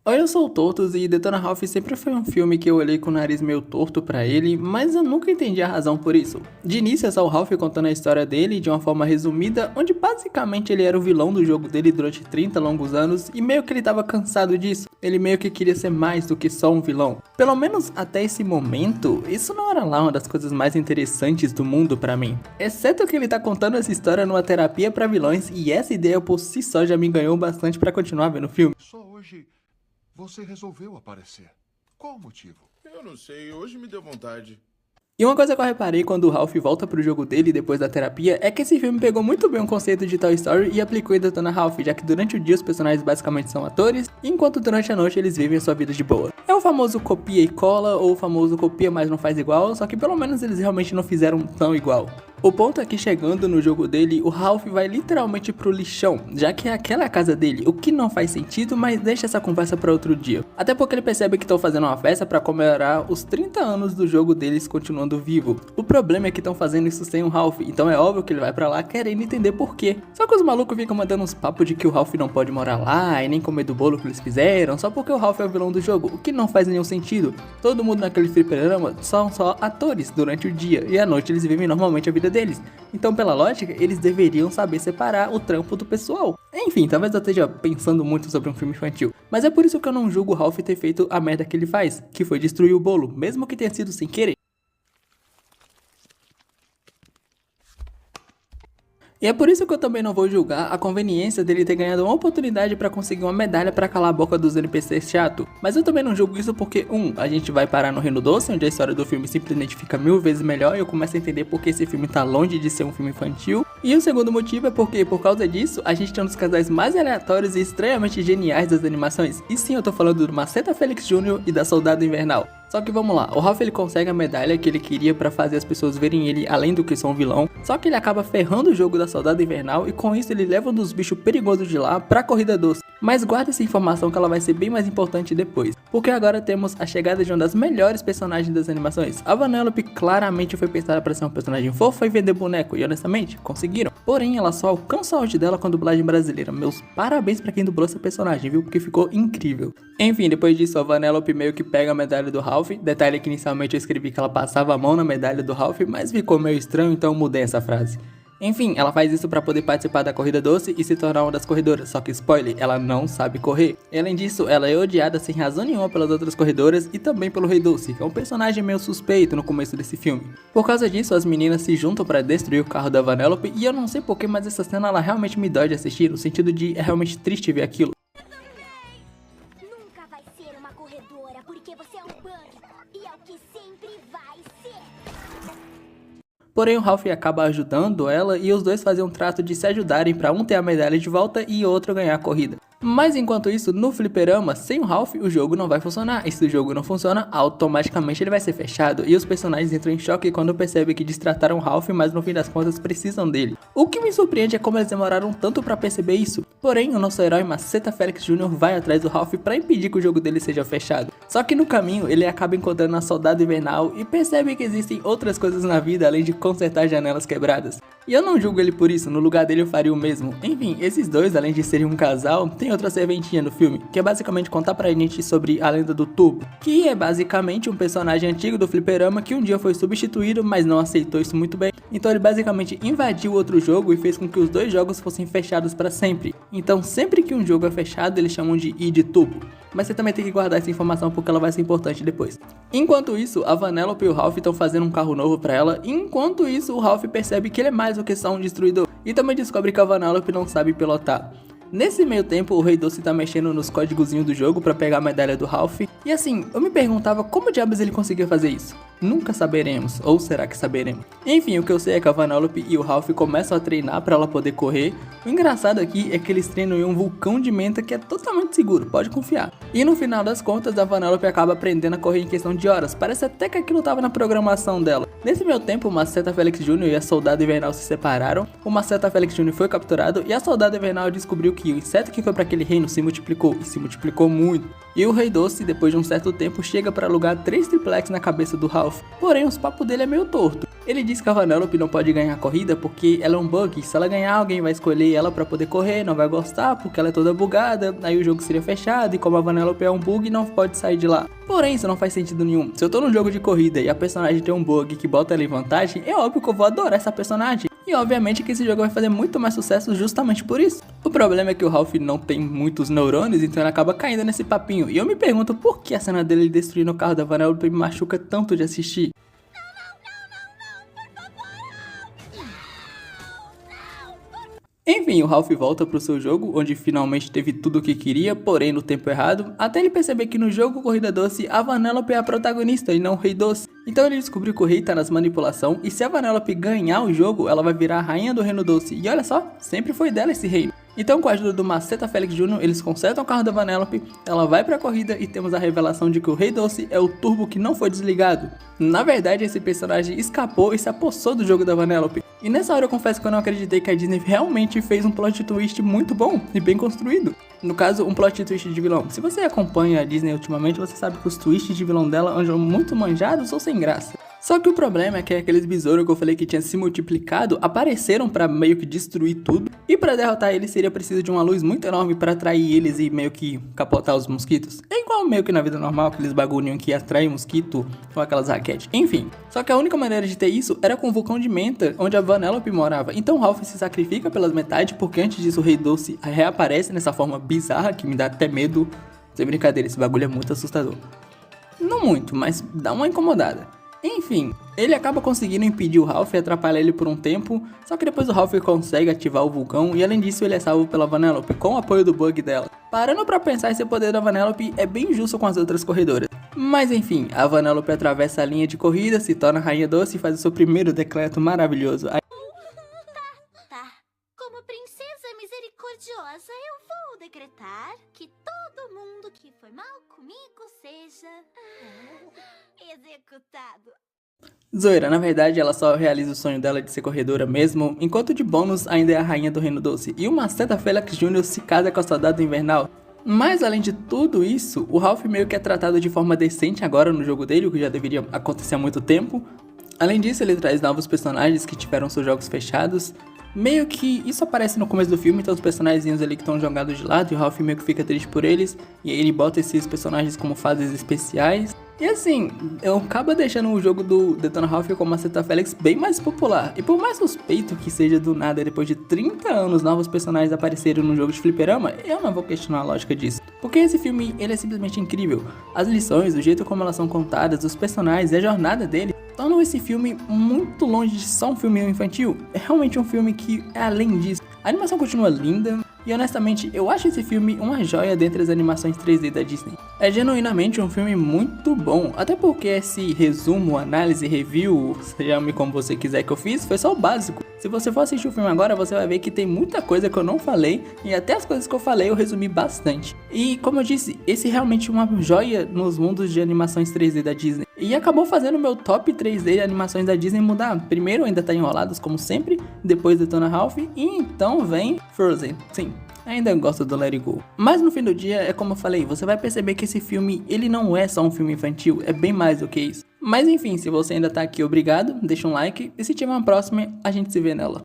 Oi, eu sou o Tortos e Detona Ralph sempre foi um filme que eu olhei com o nariz meio torto pra ele, mas eu nunca entendi a razão por isso. De início é só o Ralph contando a história dele de uma forma resumida, onde basicamente ele era o vilão do jogo dele durante 30 longos anos e meio que ele tava cansado disso. Ele meio que queria ser mais do que só um vilão. Pelo menos até esse momento, isso não era lá uma das coisas mais interessantes do mundo pra mim. Exceto que ele tá contando essa história numa terapia pra vilões e essa ideia por si só já me ganhou bastante pra continuar vendo o filme. Só hoje você resolveu aparecer. Qual o motivo? Eu não sei, hoje me deu vontade. E uma coisa que eu reparei quando o Ralph volta pro jogo dele depois da terapia é que esse filme pegou muito bem o conceito de Toy Story e aplicou em Detona Ralph, já que durante o dia os personagens basicamente são atores, enquanto durante a noite eles vivem a sua vida de boa. É o famoso copia e cola, ou o famoso copia mas não faz igual, só que pelo menos eles realmente não fizeram tão igual. O ponto é que chegando no jogo dele, o Ralph vai literalmente pro lixão, já que é aquela casa dele, o que não faz sentido, mas deixa essa conversa pra outro dia. Até porque ele percebe que estão fazendo uma festa pra comemorar os 30 anos do jogo deles continuando vivo. O problema é que estão fazendo isso sem o Ralph, então é óbvio que ele vai pra lá querendo entender por quê. Só que os malucos ficam mandando uns papos de que o Ralph não pode morar lá e nem comer do bolo que eles fizeram, só porque o Ralph é o vilão do jogo, o que não faz nenhum sentido. Todo mundo naquele fliperama são só atores durante o dia, e à noite eles vivem normalmente a vida deles. Então, pela lógica, eles deveriam saber separar o trampo do pessoal. Enfim, talvez eu esteja pensando muito sobre um filme infantil, mas é por isso que eu não julgo o Ralph ter feito a merda que ele faz, que foi destruir o bolo, mesmo que tenha sido sem querer. E é por isso que eu também não vou julgar a conveniência dele ter ganhado uma oportunidade pra conseguir uma medalha pra calar a boca dos NPCs chato. Mas eu também não julgo isso porque, a gente vai parar no Reino Doce, onde a história do filme simplesmente fica 1000 vezes melhor e eu começo a entender porque esse filme tá longe de ser um filme infantil. E o segundo motivo é porque, por causa disso, a gente tem um dos casais mais aleatórios e estranhamente geniais das animações. E sim, eu tô falando do Maceta Felix Jr. e da Soldado Invernal. Só que vamos lá, o Ralph ele consegue a medalha que ele queria pra fazer as pessoas verem ele além do que só um vilão, só que ele acaba ferrando o jogo da Soldado Invernal e com isso ele leva um dos bichos perigosos de lá pra Corrida Doce. Mas guarda essa informação que ela vai ser bem mais importante depois, porque agora temos a chegada de uma das melhores personagens das animações. A Vanellope claramente foi pensada para ser um personagem fofa e vender boneco, e honestamente, conseguiram. Porém, ela só alcança o auge dela com a dublagem brasileira. Meus parabéns pra quem dublou essa personagem, viu? Porque ficou incrível. Enfim, depois disso, a Vanellope meio que pega a medalha do Ralph. Detalhe que inicialmente eu escrevi que ela passava a mão na medalha do Ralph, mas ficou meio estranho, então eu mudei essa frase. Enfim, ela faz isso pra poder participar da Corrida Doce e se tornar uma das corredoras, só que spoiler, ela não sabe correr. E além disso, ela é odiada sem razão nenhuma pelas outras corredoras e também pelo Rei Doce, que é um personagem meio suspeito no começo desse filme. Por causa disso, as meninas se juntam pra destruir o carro da Vanellope e eu não sei porquê, mas essa cena ela realmente me dói de assistir, no sentido de é realmente triste ver aquilo. Nunca vai ser uma corredora, porque você é um bug. E é o que sempre vai ser. Porém, o Ralph acaba ajudando ela e os dois fazem um trato de se ajudarem pra um ter a medalha de volta e outro ganhar a corrida. Mas enquanto isso, no fliperama, sem o Ralph, o jogo não vai funcionar. E se o jogo não funciona, automaticamente ele vai ser fechado. E os personagens entram em choque quando percebem que destrataram o Ralph, mas no fim das contas precisam dele. O que me surpreende é como eles demoraram tanto pra perceber isso. Porém, o nosso herói Maceta Felix Jr. vai atrás do Ralph pra impedir que o jogo dele seja fechado. Só que no caminho, ele acaba encontrando a Soldado Invernal e percebe que existem outras coisas na vida além de consertar janelas quebradas. E eu não julgo ele por isso, no lugar dele eu faria o mesmo. Enfim, esses dois, além de serem um casal, tem outra serventinha no filme, que é basicamente contar pra gente sobre a lenda do Turbo, que é basicamente um personagem antigo do fliperama que um dia foi substituído, mas não aceitou isso muito bem. Então ele basicamente invadiu outro jogo e fez com que os dois jogos fossem fechados pra sempre. Então sempre que um jogo é fechado, eles chamam de id Turbo. Mas você também tem que guardar essa informação porque ela vai ser importante depois. Enquanto isso, a Vanellope e o Ralph estão fazendo um carro novo pra ela. Enquanto isso, o Ralph percebe que ele é mais do que só um destruidor. E também descobre que a Vanellope não sabe pilotar. Nesse meio tempo, o Rei Doce tá mexendo nos códigozinhos do jogo pra pegar a medalha do Ralph. E assim, eu me perguntava como diabos ele conseguia fazer isso. Nunca saberemos, ou será que saberemos? Enfim, o que eu sei é que a Vanellope e o Ralph começam a treinar pra ela poder correr. O engraçado aqui é que eles treinam em um vulcão de menta que é totalmente seguro, pode confiar. E no final das contas, a Vanellope acaba aprendendo a correr em questão de horas. Parece até que aquilo tava na programação dela. Nesse meio tempo, o Maceta Felix Jr. e a Soldado Invernal se separaram. O Maceta Felix Jr. foi capturado e a Soldado Invernal descobriu que o inseto que foi para aquele reino se multiplicou, e se multiplicou muito. E o Rei Doce, depois de um certo tempo, chega para alugar 3 triplex na cabeça do Ralph. Ralph, porém os papos dele é meio torto. Ele diz que a Vanellope não pode ganhar a corrida porque ela é um bug, se ela ganhar alguém vai escolher ela pra poder correr, não vai gostar porque ela é toda bugada, aí o jogo seria fechado e como a Vanellope é um bug não pode sair de lá. Porém isso não faz sentido nenhum, se eu tô num jogo de corrida e a personagem tem um bug que bota ela em vantagem, é óbvio que eu vou adorar essa personagem. E obviamente que esse jogo vai fazer muito mais sucesso justamente por isso. O problema é que o Ralph não tem muitos neurônios, então ele acaba caindo nesse papinho. E eu me pergunto por que a cena dele destruindo o carro da Vanellope me machuca tanto de assistir. Enfim, o Ralph volta pro seu jogo, onde finalmente teve tudo o que queria, porém no tempo errado, até ele perceber que no jogo Corrida Doce, a Vanellope é a protagonista e não o Rei Doce. Então ele descobriu que o rei tá nas manipulações, e se a Vanellope ganhar o jogo, ela vai virar a rainha do Reino Doce, e olha só, sempre foi dela esse reino. Então com a ajuda do Maceta Felix Jr., eles consertam o carro da Vanellope, ela vai pra corrida e temos a revelação de que o Rei Doce é o turbo que não foi desligado. Na verdade, esse personagem escapou e se apossou do jogo da Vanellope. E nessa hora eu confesso que eu não acreditei que a Disney realmente fez um plot twist muito bom e bem construído. No caso, um plot twist de vilão. Se você acompanha a Disney ultimamente, você sabe que os twists de vilão dela andam muito manjados ou sem graça. Só que o problema é que aqueles besouros que eu falei que tinha se multiplicado apareceram pra meio que destruir tudo. E pra derrotar eles seria preciso de uma luz muito enorme pra atrair eles e meio que capotar os mosquitos. É igual meio que na vida normal, aqueles bagulhinhos que atraem mosquito com aquelas raquetes. Enfim, só que a única maneira de ter isso era com o vulcão de Menta, onde a Vanellope morava. Então Ralph se sacrifica pelas metades, porque antes disso o Rei Doce reaparece nessa forma bizarra que me dá até medo. Sem brincadeira, esse bagulho é muito assustador. Não muito, mas dá uma incomodada. Enfim, ele acaba conseguindo impedir o Ralph e atrapalhar ele por um tempo, só que depois o Ralph consegue ativar o vulcão e além disso ele é salvo pela Vanellope com o apoio do bug dela. Parando pra pensar, esse poder da Vanellope é bem justo com as outras corredoras. Mas enfim, a Vanellope atravessa a linha de corrida, se torna Rainha Doce e faz o seu primeiro decreto maravilhoso. Tá. Como princesa misericordiosa, eu vou decretar que todo mundo que foi mal comigo seja executado. Zoeira, na verdade ela só realiza o sonho dela de ser corredora mesmo, enquanto de bônus ainda é a rainha do Reino Doce. E o Maceta Felix Jr. se casa com a Soldado Invernal. Mas além de tudo isso, o Ralph meio que é tratado de forma decente agora no jogo dele, o que já deveria acontecer há muito tempo. Além disso, ele traz novos personagens que tiveram seus jogos fechados. Meio que isso aparece no começo do filme, então os personagens ali que estão jogados de lado e o Ralph meio que fica triste por eles. E aí ele bota esses personagens como fases especiais. E assim, eu acabo deixando o jogo do Detona Ralph com a Maceta Felix bem mais popular. E por mais suspeito que seja do nada, depois de 30 anos novos personagens apareceram no jogo de fliperama, eu não vou questionar a lógica disso. Porque esse filme, ele é simplesmente incrível. As lições, o jeito como elas são contadas, os personagens e a jornada dele tornam esse filme muito longe de só um filme infantil. É realmente um filme que é além disso. A animação continua linda e honestamente eu acho esse filme uma joia dentre as animações 3D da Disney. É genuinamente um filme muito bom, até porque esse resumo, análise, review, chame como você quiser que eu fiz, foi só o básico. Se você for assistir o filme agora, você vai ver que tem muita coisa que eu não falei e até as coisas que eu falei eu resumi bastante. E como eu disse, esse é realmente uma joia nos mundos de animações 3D da Disney. E acabou fazendo o meu top 3D de animações da Disney mudar. Primeiro ainda tá Enrolados como sempre, depois Detona Ralph e então vem Frozen. Sim, ainda gosto do Let It Go. Mas no fim do dia, é como eu falei, você vai perceber que esse filme, ele não é só um filme infantil, é bem mais do que isso. Mas enfim, se você ainda tá aqui, obrigado, deixa um like e se tiver uma próxima, a gente se vê nela.